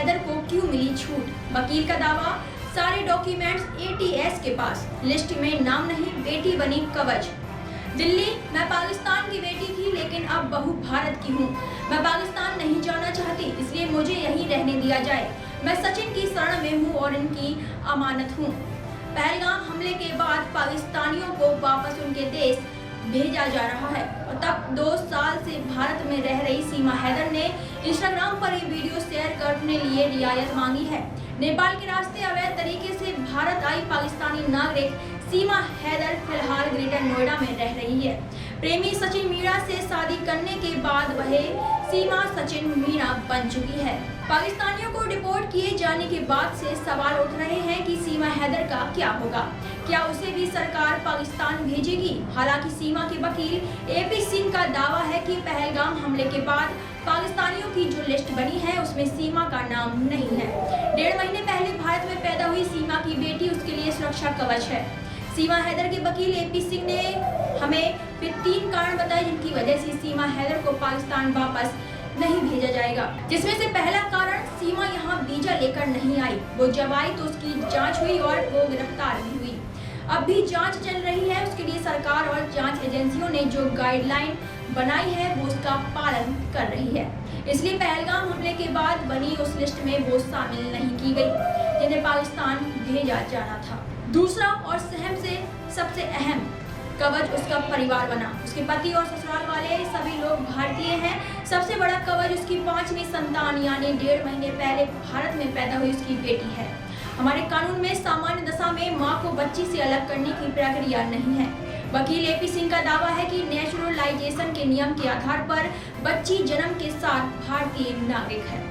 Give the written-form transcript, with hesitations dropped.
हैदर को क्यों मिली छूट? वकील का दावा, सारे डॉक्यूमेंट्स एटीएस के पास, लिस्ट में नाम नहीं, बेटी बनी कवच। दिल्ली, मैं पाकिस्तान की बेटी थी लेकिन अब बहू भारत की हूँ। मैं पाकिस्तान नहीं जाना चाहती, इसलिए मुझे यहीं रहने दिया जाए। मैं सचिन की शरण में हूँ और इनकी अमानत हूँ। पहलगाम हमले के बाद पाकिस्तानियों को वापस उनके देश भेजा जा रहा है और तब 2 साल से भारत में रह रही सीमा हैदर ने इंस्टाग्राम पर ये वीडियो शेयर कर अपने लिए रियायत मांगी है। नेपाल के रास्ते अवैध तरीके से भारत आई पाकिस्तानी नागरिक सीमा हैदर फिलहाल ग्रेटर नोएडा में रह रही है। प्रेमी सचिन मीणा से शादी करने के बाद वह सीमा सचिन मीणा बन चुकी है। पाकिस्तानियों को डिपोर्ट किए जाने के बाद से सवाल उठ रहे हैं कि सीमा हैदर का क्या होगा, क्या उसे भी सरकार पाकिस्तान भेजेगी? हालांकि सीमा के वकील एपी सिंह का दावा है कि पहलगाम हमले के बाद पाकिस्तानियों की जो लिस्ट बनी है उसमें सीमा का नाम नहीं है। 1.5 महीने पहले भारत में पैदा हुई सीमा की बेटी उसके लिए सुरक्षा कवच है। सीमा हैदर के वकील एपी सिंह ने हमें फिर 3 कारण बताए जिनकी वजह से सीमा हैदर को पाकिस्तान वापस नहीं भेजा जाएगा, जिसमें से पहला कारण, सीमा यहाँ वीजा लेकर नहीं आई। वो जब आई तो उसकी जांच हुई और वो गिरफ्तार भी हुई। अब भी जांच चल रही है। उसके लिए सरकार और जांच एजेंसियों ने जो गाइडलाइन बनाई है वो उसका पालन कर रही है। इसलिए पहलगाम हमले के बाद बनी उस लिस्ट में वो शामिल नहीं की गई जिन्हें पाकिस्तान भेजा जाना था। दूसरा और सहम से सबसे अहम कवच उसका परिवार बना। उसके पति और ससुराल वाले सभी लोग भारतीय हैं। सबसे बड़ा कवच उसकी 5वीं संतान यानी 1.5 महीने पहले भारत में पैदा हुई उसकी बेटी है। हमारे कानून में सामान्य दशा में मां को बच्ची से अलग करने की प्रक्रिया नहीं है। वकील एपी सिंह का दावा है कि नेचुरलाइजेशन के नियम के आधार पर बच्ची जन्म के साथ भारतीय नागरिक है।